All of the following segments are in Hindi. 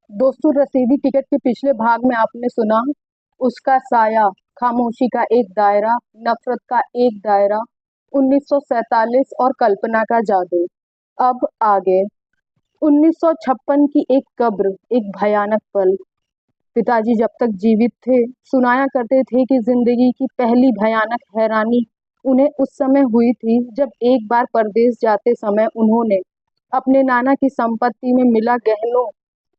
दोस्तों, रसीदी टिकट के पिछले भाग में आपने सुना उसका साया, खामोशी का एक दायरा, नफरत का एक दायरा, 1947 और कल्पना का जादू। अब आगे 1956 की एक कब्र, एक भयानक पल। पिताजी जब तक जीवित थे सुनाया करते थे कि जिंदगी की पहली भयानक हैरानी उन्हें उस समय हुई थी जब एक बार परदेश जाते समय उन्होंने अपने नाना की संपत्ति में मिला गहनों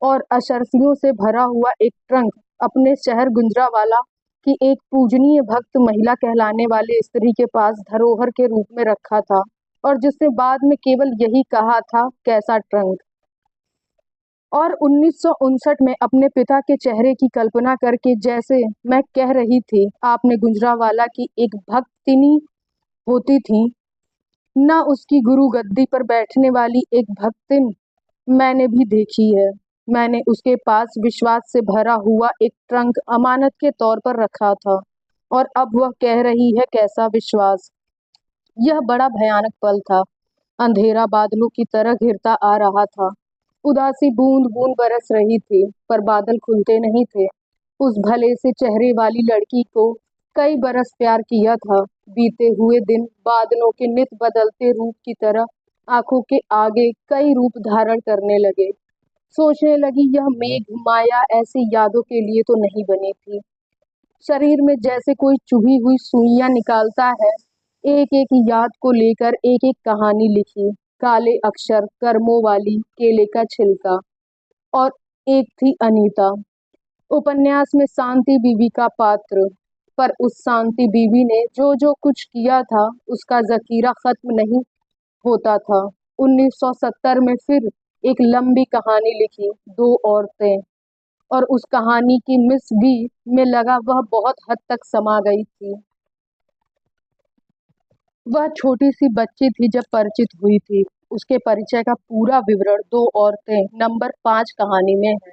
और अशर्फियों से भरा हुआ एक ट्रंक अपने शहर गुजरांवाला की एक पूजनीय भक्त महिला कहलाने वाले स्त्री के पास धरोहर के रूप में रखा था, और जिसने बाद में केवल यही कहा था, कैसा ट्रंक। और 1959 में अपने पिता के चेहरे की कल्पना करके जैसे मैं कह रही थी, आपने गुजरांवाला की एक भक्तिनी होती थी, न उसकी गुरु गद्दी पर बैठने वाली एक भक्तिन मैंने भी देखी है। मैंने उसके पास विश्वास से भरा हुआ एक ट्रंक अमानत के तौर पर रखा था, और अब वह कह रही है, कैसा विश्वास। यह बड़ा भयानक पल था। अंधेरा बादलों की तरह घिरता आ रहा था। उदासी बूंद बूंद बरस रही थी, पर बादल खुलते नहीं थे। उस भले से चेहरे वाली लड़की को कई बरस प्यार किया था। बीते हुए दिन बादलों के नित बदलते रूप की तरह आंखों के आगे कई रूप धारण करने लगे। सोचने लगी, यह मेघ माया ऐसी यादों के लिए तो नहीं बनी थी। शरीर में जैसे कोई चुभी हुई सुइयां निकालता है, एक एक याद को लेकर एक एक कहानी लिखी। काले अक्षर, कर्मों वाली, केले का छिलका। और एक थी अनीता, उपन्यास में शांति बीवी का पात्र। पर उस शांति बीवी ने जो जो कुछ किया था उसका जखीरा खत्म नहीं होता था। 1970 में फिर एक लंबी कहानी लिखी, दो औरतें। और उस कहानी की मिस बी में लगा वह बहुत हद तक समा गई थी। वह छोटी सी बच्ची थी जब परिचित हुई थी। उसके परिचय का पूरा विवरण दो औरतें नंबर 5 कहानी में है।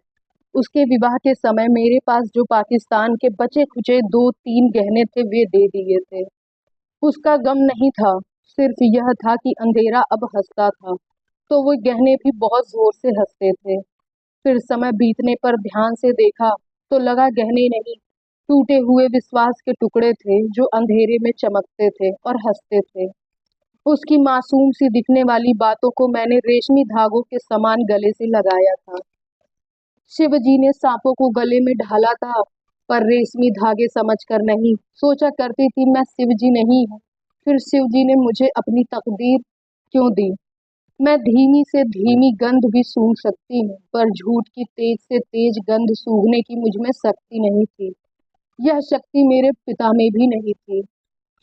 उसके विवाह के समय मेरे पास जो पाकिस्तान के बचे खुचे दो तीन गहने थे वे दे दिए थे। उसका गम नहीं था, सिर्फ यह था कि अंधेरा अब हंसता था, तो वो गहने भी बहुत जोर से हंसते थे। फिर समय बीतने पर ध्यान से देखा तो लगा गहने नहीं, टूटे हुए विश्वास के टुकड़े थे जो अंधेरे में चमकते थे और हंसते थे। उसकी मासूम सी दिखने वाली बातों को मैंने रेशमी धागों के समान गले से लगाया था। शिव जी ने सांपों को गले में ढाला था, पर रेशमी धागे समझकर नहीं। सोचा करती थी मैं शिव जी नहीं हूँ, फिर शिव जी ने मुझे अपनी तकदीर क्यों दी। मैं धीमी से धीमी गंध भी सूंघ सकती हूँ, पर झूठ की तेज से तेज गंध सूंघने की मुझ में शक्ति नहीं थी। यह शक्ति मेरे पिता में भी नहीं थी।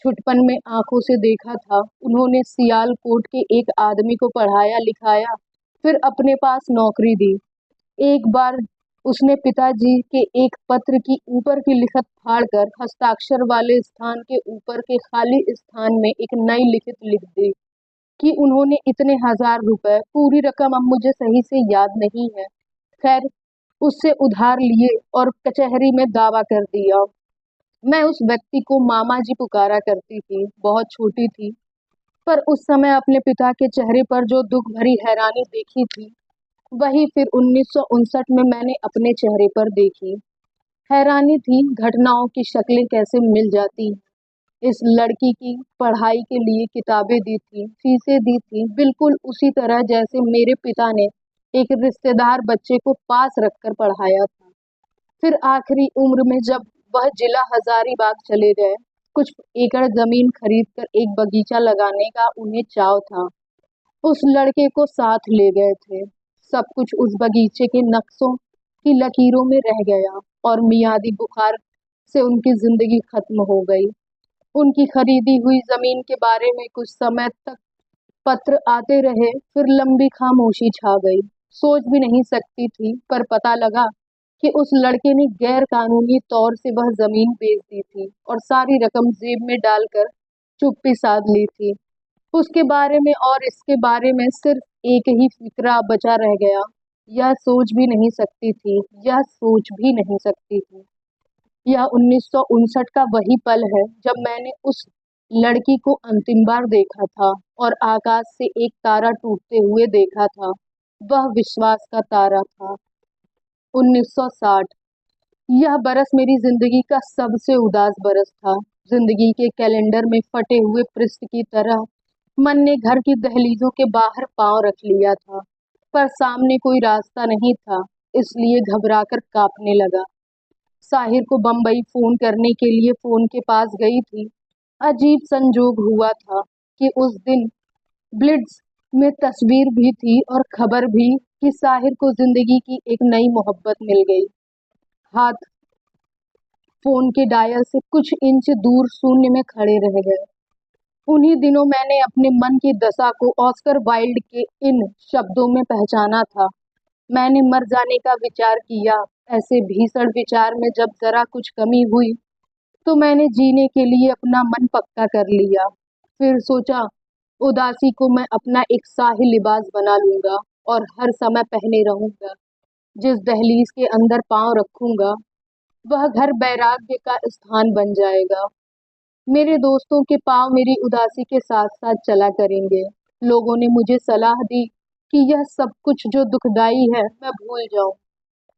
छुटपन में आंखों से देखा था, उन्होंने सियालकोट के एक आदमी को पढ़ाया लिखाया, फिर अपने पास नौकरी दी। एक बार उसने पिताजी के एक पत्र की ऊपर की लिखत फाड़कर हस्ताक्षर वाले स्थान के ऊपर के खाली स्थान में एक नई लिखित लिख दी कि उन्होंने इतने हजार रुपए, पूरी रकम अब मुझे सही से याद नहीं है, खैर, उससे उधार लिए और कचहरी में दावा कर दिया। मैं उस व्यक्ति को मामा जी पुकारा करती थी, बहुत छोटी थी, पर उस समय अपने पिता के चेहरे पर जो दुख भरी हैरानी देखी थी, वही फिर 1959 में मैंने अपने चेहरे पर देखी। हैरानी थी, घटनाओं की शक्लें कैसे मिल जाती हैं। इस लड़की की पढ़ाई के लिए किताबें दी थी, फीसें दी थी, बिल्कुल उसी तरह जैसे मेरे पिता ने एक रिश्तेदार बच्चे को पास रखकर पढ़ाया था। फिर आखिरी उम्र में जब वह जिला हजारीबाग चले गए, कुछ एकड़ जमीन खरीदकर एक बगीचा लगाने का उन्हें चाव था। उस लड़के को साथ ले गए थे। सब कुछ उस बगीचे के नक्शों की लकीरों में रह गया, और मियादी बुखार से उनकी जिंदगी खत्म हो गई। उनकी खरीदी हुई जमीन के बारे में कुछ समय तक पत्र आते रहे, फिर लंबी खामोशी छा गई। सोच भी नहीं सकती थी, पर पता लगा कि उस लड़के ने गैर कानूनी तौर से वह जमीन बेच दी थी और सारी रकम जेब में डालकर चुप्पी साध ली थी। उसके बारे में और इसके बारे में सिर्फ एक ही फिक्रा बचा रह गया। यह सोच भी नहीं सकती थी, यह सोच भी नहीं सकती थी। यह 1959 का वही पल है जब मैंने उस लड़की को अंतिम बार देखा था और आकाश से एक तारा टूटते हुए देखा था। वह विश्वास का तारा था। 1960। यह बरस मेरी जिंदगी का सबसे उदास बरस था। जिंदगी के कैलेंडर में फटे हुए पृष्ठ की तरह मन ने घर की दहलीजों के बाहर पांव रख लिया था, पर सामने कोई रास्ता नहीं था, इसलिए घबराकर कांपने लगा। साहिर को बम्बई फोन करने के लिए फोन के पास गई थी। अजीब संजोग हुआ था कि उस दिन ब्लिट्ज में तस्वीर भी थी और खबर भी कि साहिर को जिंदगी की एक नई मोहब्बत मिल गई। हाथ फोन के डायल से कुछ इंच दूर शून्य में खड़े रह गए। उन्हीं दिनों मैंने अपने मन की दशा को ऑस्कर वाइल्ड के इन शब्दों में पहचाना था। मैंने मर जाने का विचार किया। ऐसे भीषण विचार में जब जरा कुछ कमी हुई तो मैंने जीने के लिए अपना मन पक्का कर लिया। फिर सोचा, उदासी को मैं अपना एक शाही लिबास बना लूंगा और हर समय पहने रहूंगा। जिस दहलीज के अंदर पांव रखूंगा वह घर वैराग्य का स्थान बन जाएगा। मेरे दोस्तों के पांव मेरी उदासी के साथ साथ चला करेंगे। लोगों ने मुझे सलाह दी कि यह सब कुछ जो दुखदाई है मैं भूल जाऊं।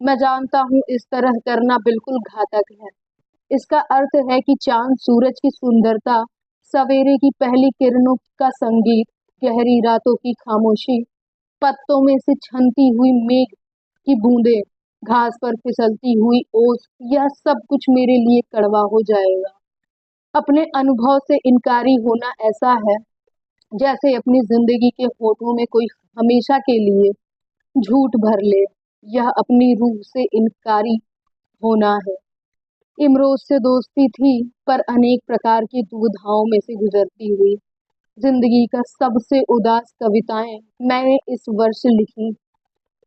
मैं जानता हूं इस तरह करना बिल्कुल घातक है। इसका अर्थ है कि चांद सूरज की सुंदरता, सवेरे की पहली किरणों का संगीत, गहरी रातों की खामोशी, पत्तों में से छनती हुई मेघ की बूंदें, घास पर फिसलती हुई ओस, यह सब कुछ मेरे लिए कड़वा हो जाएगा। अपने अनुभव से इनकारी होना ऐसा है जैसे अपनी जिंदगी के होठों में कोई हमेशा के लिए झूठ भर ले। यह अपनी रूह से इनकारी होना है। इमरोज से दोस्ती थी, पर अनेक प्रकार की दुविधाओं में से गुजरती हुई। जिंदगी का सबसे उदास कविताएं मैंने इस वर्ष लिखी।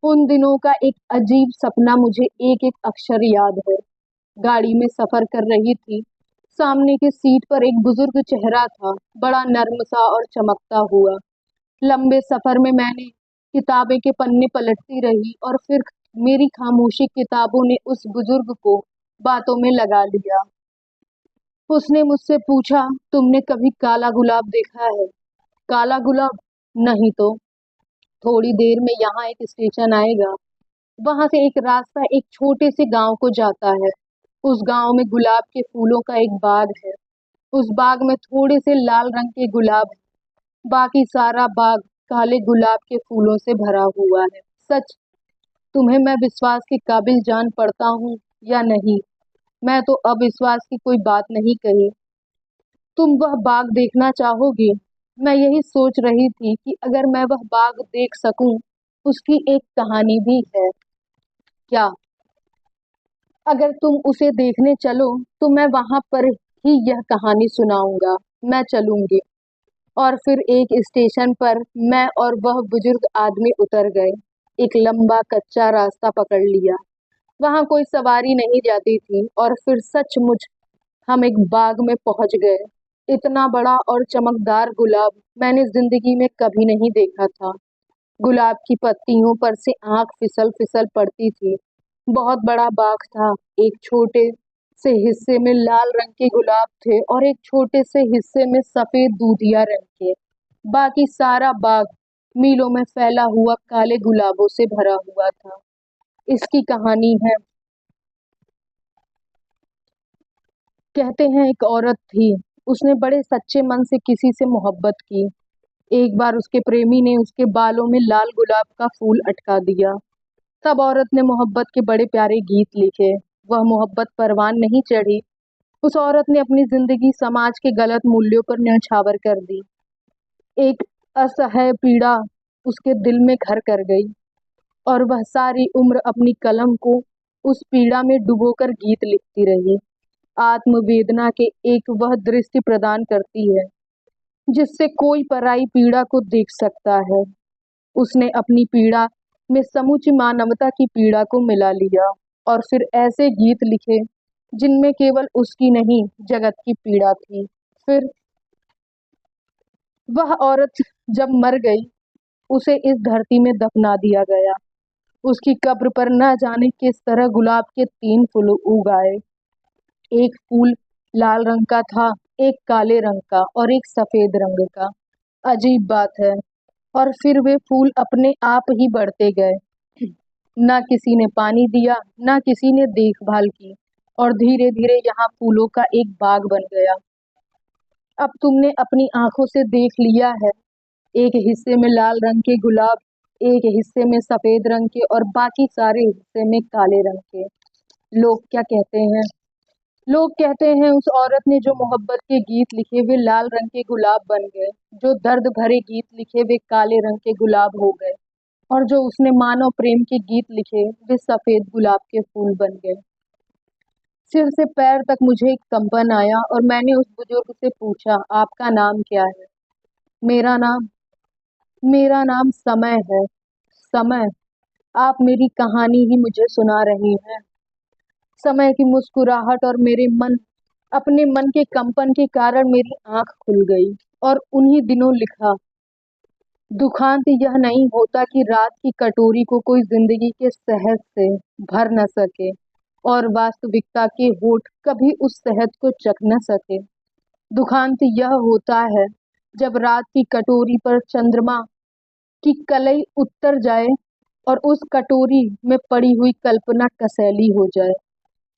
उन दिनों का एक अजीब सपना मुझे एक एक अक्षर याद है। गाड़ी में सफर कर रही थी। सामने की सीट पर एक बुजुर्ग चेहरा था, बड़ा नर्म सा और चमकता हुआ। लंबे सफर में मैंने किताबें के पन्ने पलटती रही और फिर मेरी खामोशी किताबों ने उस बुजुर्ग को बातों में लगा लिया। उसने मुझसे पूछा, तुमने कभी काला गुलाब देखा है? काला गुलाब? नहीं तो। थोड़ी देर में यहाँ एक स्टेशन आएगा। वहां से एक रास्ता एक छोटे से गांव को जाता है। उस गांव में गुलाब के फूलों का एक बाग है। उस बाग में थोड़े से लाल रंग के गुलाब हैं। बाकी सारा बाग काले गुलाब के फूलों से भरा हुआ है। सच, तुम्हें मैं विश्वास के काबिल जान पड़ता हूँ या नहीं? मैं तो अविश्वास की कोई बात नहीं कही। तुम वह बाग देखना चाहोगी? मैं यही सोच रही थी कि अगर मैं वह बाग देख सकूं, उसकी एक कहानी भी है। क्या? अगर तुम उसे देखने चलो तो मैं वहां पर ही यह कहानी सुनाऊंगा। मैं चलूंगी। और फिर एक स्टेशन पर मैं और वह बुजुर्ग आदमी उतर गए। एक लंबा कच्चा रास्ता पकड़ लिया। वहां कोई सवारी नहीं जाती थी और फिर सचमुच हम एक बाग में पहुंच गए। इतना बड़ा और चमकदार गुलाब मैंने जिंदगी में कभी नहीं देखा था। गुलाब की पत्तियों पर से आंख फिसल फिसल पड़ती थी। बहुत बड़ा बाग था। एक छोटे से हिस्से में लाल रंग के गुलाब थे और एक छोटे से हिस्से में सफेद दूधिया रंग के। बाकी सारा बाग मीलों में फैला हुआ काले गुलाबों से भरा हुआ था। इसकी कहानी है। कहते हैं एक औरत थी। उसने बड़े सच्चे मन से किसी से मोहब्बत की। एक बार उसके प्रेमी ने उसके बालों में लाल गुलाब का फूल अटका दिया। तब औरत ने मोहब्बत के बड़े प्यारे गीत लिखे। वह मोहब्बत परवान नहीं चढ़ी। उस औरत ने अपनी जिंदगी समाज के गलत मूल्यों पर न्यौछावर कर दी। एक असह्य पीड़ा उसके दिल में घर कर गई और वह सारी उम्र अपनी कलम को उस पीड़ा में डुबोकर गीत लिखती रही। आत्मवेदना के एक वह दृष्टि प्रदान करती है जिससे कोई पराई पीड़ा को देख सकता है। उसने अपनी पीड़ा में समूची मानवता की पीड़ा को मिला लिया और फिर ऐसे गीत लिखे जिनमें केवल उसकी नहीं, जगत की पीड़ा थी। फिर वह औरत जब मर गई, उसे इस धरती में दफना दिया गया। उसकी कब्र पर न जाने किस तरह गुलाब के 3 फूल उग आए। एक फूल लाल रंग का था, एक काले रंग का और एक सफेद रंग का। अजीब बात है। और फिर वे फूल अपने आप ही बढ़ते गए। ना किसी ने पानी दिया, ना किसी ने देखभाल की, और धीरे धीरे यहाँ फूलों का एक बाग बन गया। अब तुमने अपनी आंखों से देख लिया है, एक हिस्से में लाल रंग के गुलाब, एक हिस्से में सफेद रंग के, और बाकी सारे हिस्से में काले रंग के। लोग क्या कहते हैं? लोग कहते हैं उस औरत ने जो मोहब्बत के गीत लिखे वे लाल रंग के गुलाब बन गए, जो दर्द भरे गीत लिखे वे काले रंग के गुलाब हो गए, और जो उसने मानव प्रेम के गीत लिखे वे सफेद गुलाब के फूल बन गए। सिर से पैर तक मुझे एक कंपन आया और मैंने उस बुजुर्ग से पूछा, आपका नाम क्या है? मेरा नाम मेरा नाम समय है। समय, आप मेरी कहानी ही मुझे सुना रही हैं। समय की मुस्कुराहट और मेरे मन अपने मन के कंपन के कारण मेरी आंख खुल गई, और उन्हीं दिनों लिखा, दुखांत यह नहीं होता कि रात की कटोरी को कोई जिंदगी के शहद से भर न सके, और वास्तविकता के होठ कभी उस शहद को चख न सके। दुखांत यह होता है जब रात की कटोरी पर चंद्रमा की कलई उतर जाए और उस कटोरी में पड़ी हुई कल्पना कसैली हो जाए।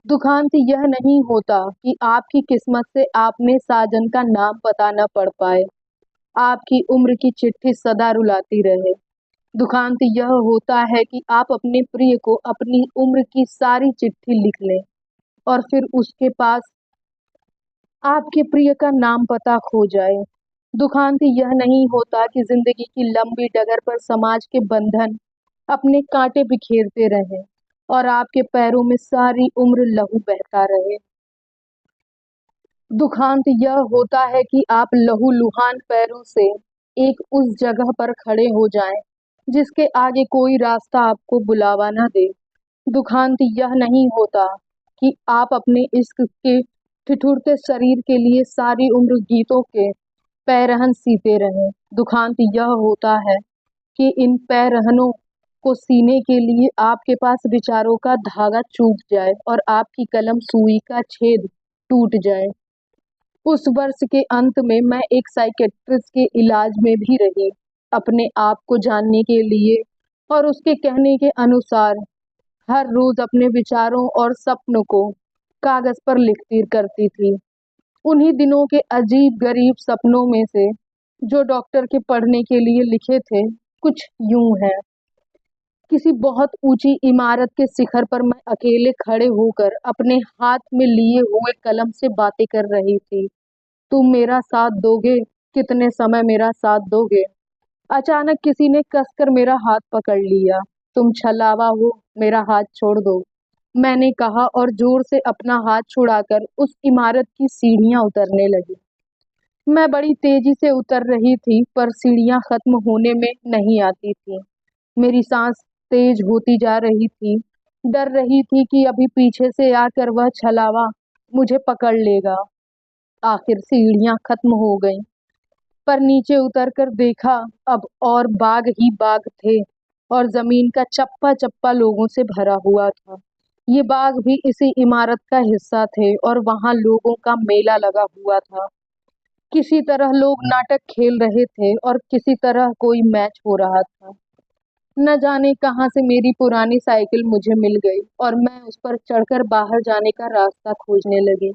दुखांत यह नहीं होता कि आपकी किस्मत से आपने साजन का नाम पता न पढ़ पाए, आपकी उम्र की चिट्ठी सदा रुलाती रहे। दुखांत यह होता है कि आप अपने प्रिय को अपनी उम्र की सारी चिट्ठी लिख लें, और फिर उसके पास आपके प्रिय का नाम पता खो जाए। दुखांत यह नहीं होता कि जिंदगी की लंबी डगर पर समाज के बंधन अपने कांटे बिखेरते रहें, और आपके पैरों में सारी उम्र लहू बहता रहे। दुखांत यह होता है कि आप लहूलुहान पैरों से एक उस जगह पर खड़े हो जाएं जिसके आगे कोई रास्ता आपको बुलावा न दे। दुखांत यह नहीं होता कि आप अपने इश्क के ठिठुरते शरीर के लिए सारी उम्र गीतों के पैरहन सीते रहें। दुखांत यह होता है कि इन पैरहनों को सीने के लिए आपके पास विचारों का धागा चूक जाए और आपकी कलम सुई का छेद टूट जाए। उस वर्ष के अंत में मैं एक साइकेट्रिस्ट के इलाज में भी रही, अपने आप को जानने के लिए, और उसके कहने के अनुसार हर रोज अपने विचारों और सपनों को कागज पर लिखती करती थी। उन्हीं दिनों के अजीब गरीब सपनों में से जो डॉक्टर के पढ़ने के लिए लिखे थे कुछ यूं है। किसी बहुत ऊंची इमारत के शिखर पर मैं अकेले खड़े होकर अपने हाथ में लिए हुए कलम से बातें कर रही थी। तुम मेरा साथ दोगे? कितने समय मेरा साथ दोगे? अचानक किसी ने कसकर मेरा हाथ पकड़ लिया। तुम छलावा हो, मेरा हाथ छोड़ दो, मैंने कहा, और जोर से अपना हाथ छुड़ाकर उस इमारत की सीढ़ियां उतरने लगी। मैं बड़ी तेजी से उतर रही थी, पर सीढ़ियां खत्म होने में नहीं आती थी। मेरी सांस तेज होती जा रही थी, डर रही थी कि अभी पीछे से आकर वह छलावा मुझे पकड़ लेगा। आखिर सीढ़ियां खत्म हो गईं, पर नीचे उतरकर देखा, अब और बाग ही बाग थे, और जमीन का चप्पा चप्पा लोगों से भरा हुआ था। ये बाग भी इसी इमारत का हिस्सा थे, और वहां लोगों का मेला लगा हुआ था। किसी तरह लोग नाटक खेल रहे थे और किसी तरह कोई मैच हो रहा था। न जाने कहां से मेरी पुरानी साइकिल मुझे मिल गई और मैं उस पर चढ़कर बाहर जाने का रास्ता खोजने लगी।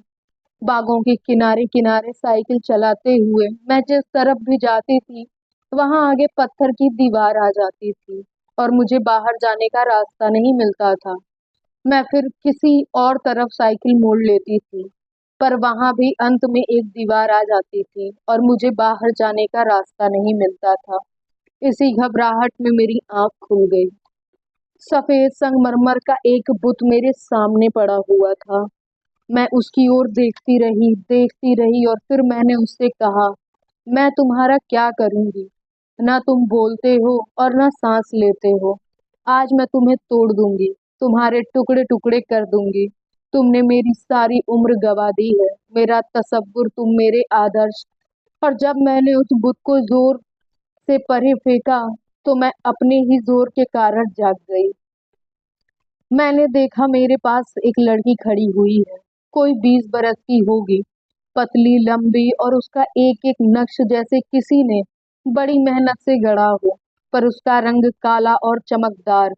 बागों के किनारे किनारे साइकिल चलाते हुए मैं जिस तरफ भी जाती थी वहां आगे पत्थर की दीवार आ जाती थी और मुझे बाहर जाने का रास्ता नहीं मिलता था। मैं फिर किसी और तरफ साइकिल मोड़ लेती थी, पर वहां भी अंत में एक दीवार आ जाती थी और मुझे बाहर जाने का रास्ता नहीं मिलता था। इसी घबराहट में मेरी आंख खुल गई। सफेद संगमरमर का एक बुत मेरे सामने पड़ा हुआ था। मैं उसकी ओर देखती रही, और फिर मैंने उससे कहा, मैं तुम्हारा क्या करूंगी? ना तुम बोलते हो और ना सांस लेते हो। आज मैं तुम्हें तोड़ दूंगी, तुम्हारे टुकड़े टुकड़े कर दूंगी। तुमने मेरी सारी उम्र गवा दी है, मेरा तसव्वुर, तुम मेरे आदर्श। और जब मैंने उस बुत को जोर से परे फेंका तो मैं अपने ही जोर के कारण जाग गई। मैंने देखा मेरे पास एक लड़की खड़ी हुई है, कोई 20 बरस की होगी, पतली लंबी, और उसका एक एक नक्श जैसे किसी ने बड़ी मेहनत से गढ़ा हो, पर उसका रंग काला और चमकदार।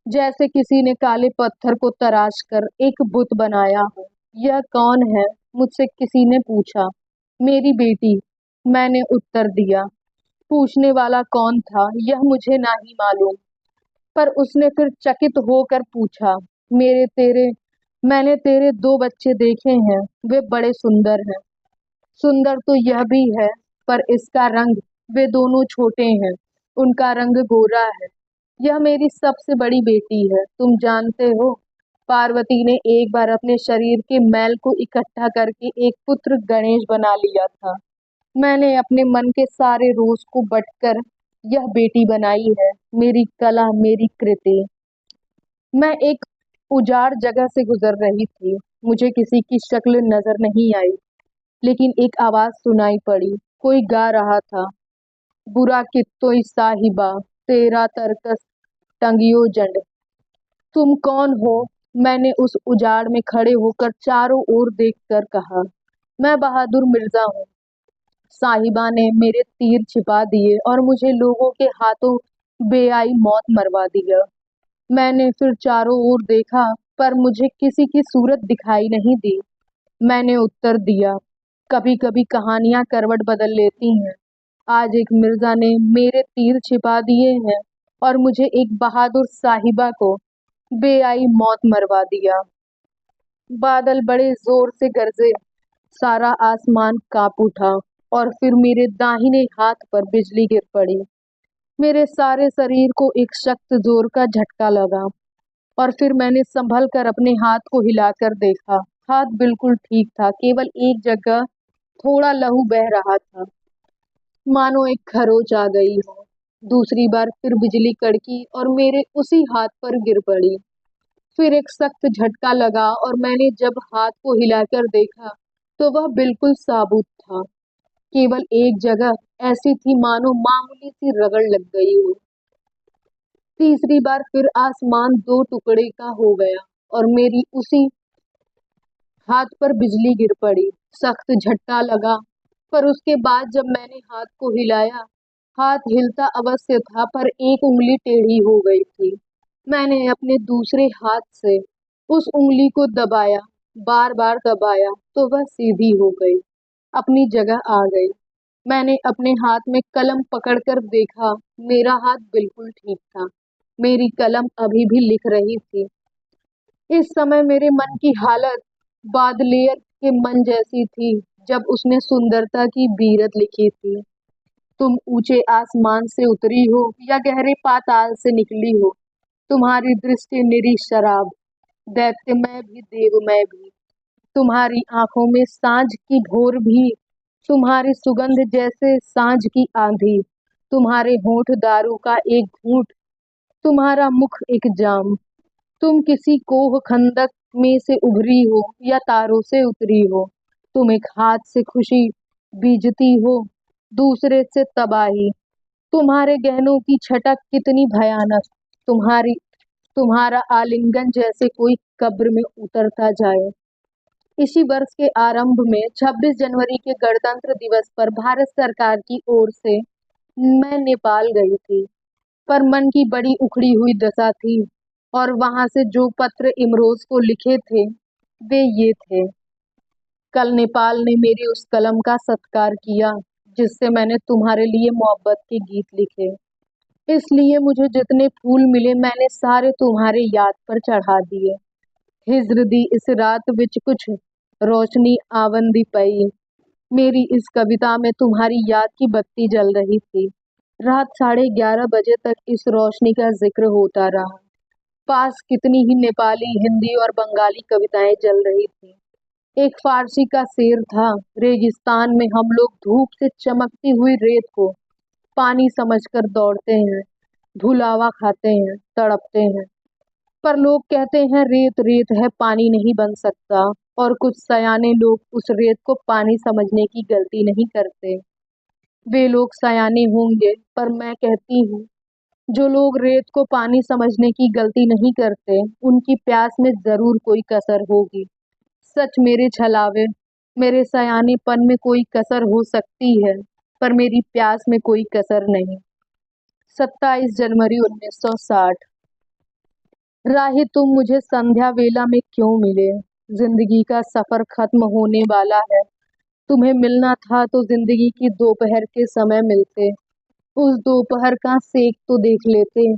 जैसे किसी ने काले पत्थर को तराश कर एक बुत बनाया हो। यह कौन है? मुझसे किसी ने पूछा। मेरी बेटी, मैंने उत्तर दिया। पूछने वाला कौन था यह मुझे नहीं मालूम, पर उसने फिर चकित होकर पूछा, मेरे तेरे मैंने तेरे 2 बच्चे देखे हैं, वे बड़े सुंदर हैं। सुंदर तो यह भी है, पर इसका रंग, वे दोनों छोटे हैं, उनका रंग गोरा है। यह मेरी सबसे बड़ी बेटी है। तुम जानते हो, पार्वती ने एक बार अपने शरीर के मैल को इकट्ठा करके एक पुत्र गणेश बना लिया था। मैंने अपने मन के सारे रोज को बटकर यह बेटी बनाई है, मेरी कला, मेरी कृति। मैं एक उजाड़ जगह से गुजर रही थी। मुझे किसी की शक्ल नजर नहीं आई, लेकिन एक आवाज सुनाई पड़ी। कोई गा रहा था, बुरा कित्तोई साहिबा, तेरा तरकस टंगियो जंड। तुम कौन हो? मैंने उस उजाड़ में खड़े होकर चारों ओर देखकर कहा। मैं बहादुर मिर्जा हूँ। साहिबा ने मेरे तीर छिपा दिए और मुझे लोगों के हाथों बेआई मौत मरवा दिया। मैंने फिर चारों ओर देखा, पर मुझे किसी की सूरत दिखाई नहीं दी। मैंने उत्तर दिया, कभी कभी कहानियां करवट बदल लेती हैं। आज एक मिर्जा ने मेरे तीर छिपा दिए हैं और मुझे एक बहादुर साहिबा को बेआई मौत मरवा दिया। बादल बड़े जोर से गरजे, सारा आसमान कांप उठा और फिर मेरे दाहिने हाथ पर बिजली गिर पड़ी। मेरे सारे शरीर को एक सख्त जोर का झटका लगा और फिर मैंने संभल कर अपने हाथ को हिलाकर देखा। हाथ बिल्कुल ठीक था, केवल एक जगह थोड़ा लहू बह रहा था, मानो एक खरोच आ गई हो। दूसरी बार फिर बिजली कड़की और मेरे उसी हाथ पर गिर पड़ी। फिर एक सख्त झटका लगा और मैंने जब हाथ को हिलाकर देखा तो वह बिल्कुल साबुत था। केवल एक जगह ऐसी थी मानो मामूली सी रगड़ लग गई हो। तीसरी बार फिर आसमान 2 टुकड़े का हो गया और मेरी उसी हाथ पर बिजली गिर पड़ी। सख्त झटका लगा, पर उसके बाद जब मैंने हाथ को हिलाया, हाथ हिलता अवश्य था, पर एक उंगली टेढ़ी हो गई थी। मैंने अपने दूसरे हाथ से उस उंगली को दबाया, बार बार दबाया, तो वह सीधी हो गई, अपनी जगह आ गई। मैंने अपने हाथ में कलम पकड़कर देखा, मेरा हाथ बिल्कुल ठीक था, मेरी कलम अभी भी लिख रही थी। इस समय मेरे मन की हालत बादलेयर के मन जैसी थी जब उसने सुंदरता की बीरत लिखी थी। तुम ऊंचे आसमान से उतरी हो या गहरे पाताल से निकली हो, तुम्हारी दृष्टि निरी शराब, दैत्यमय भी देवमय भी। तुम्हारी आंखों में सांझ की भोर भी, तुम्हारी सुगंध जैसे सांझ की आंधी, तुम्हारे होंठ दारू का एक घूंट, तुम्हारा मुख एक जाम। तुम किसी कोह खंदक में से उभरी हो या तारों से उतरी हो। तुम एक हाथ से खुशी बीजती हो, दूसरे से तबाही। तुम्हारे गहनों की छटक कितनी भयानक, तुम्हारी तुम्हारा आलिंगन जैसे कोई कब्र में उतरता जाए। इसी वर्ष के आरंभ में 26 जनवरी के गणतंत्र दिवस पर भारत सरकार की ओर से मैं नेपाल गई थी, पर मन की बड़ी उखड़ी हुई दशा थी और वहां से जो पत्र इमरोज को लिखे थे वे ये थे। कल नेपाल ने मेरी उस कलम का सत्कार किया जिससे मैंने तुम्हारे लिए मोहब्बत के गीत लिखे। इसलिए मुझे जितने फूल मिले मैंने सारे तुम्हारे याद पर चढ़ा दिए। हिज्र दी इस रात विच कुछ रोशनी आवन दी पई। मेरी इस कविता में तुम्हारी याद की बत्ती जल रही थी। रात 11:30 बजे तक इस रोशनी का जिक्र होता रहा। पास कितनी ही नेपाली, हिंदी और बंगाली कविताएं जल रही थी। एक फारसी का शेर था, रेगिस्तान में हम लोग धूप से चमकती हुई रेत को पानी समझकर दौड़ते हैं, धुलावा खाते हैं, तड़पते हैं, पर लोग कहते हैं रेत रेत है, पानी नहीं बन सकता। और कुछ सयाने लोग उस रेत को पानी समझने की गलती नहीं करते। वे लोग सयाने होंगे, पर मैं कहती हूँ जो लोग रेत को पानी समझने की गलती नहीं करते उनकी प्यास में जरूर कोई कसर होगी। सच मेरे छलावे, मेरे सयानेपन में कोई कसर हो सकती है, पर मेरी प्यास में कोई कसर नहीं। 27 जनवरी 1960। राही तुम मुझे संध्या वेला में क्यों मिले? जिंदगी का सफर खत्म होने वाला है। तुम्हें मिलना था तो जिंदगी की दोपहर के समय मिलते। उस दोपहर का सेक तो देख लेते।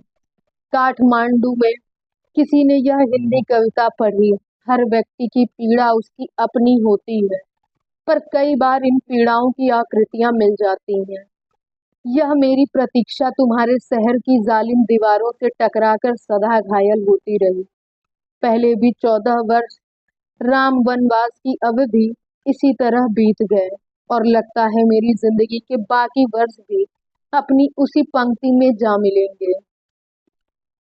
काठमांडू में किसी ने यह हिंदी कविता पढ़ी। हर व्यक्ति की पीड़ा उसकी अपनी होती है, पर कई बार इन पीड़ाओं की आकृतियां मिल जाती हैं। यह मेरी प्रतीक्षा तुम्हारे शहर की जालिम दीवारों से टकराकर सदा घायल होती रही। पहले भी 14 वर्ष राम वनवास की अवधि इसी तरह बीत गए, और लगता है मेरी जिंदगी के बाकी वर्ष भी अपनी उसी पंक्ति में जा मिलेंगे।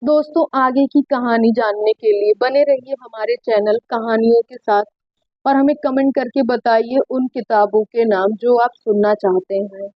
दोस्तों, आगे की कहानी जानने के लिए बने रहिए हमारे चैनल कहानियों के साथ, और हमें कमेंट करके बताइए उन किताबों के नाम जो आप सुनना चाहते हैं।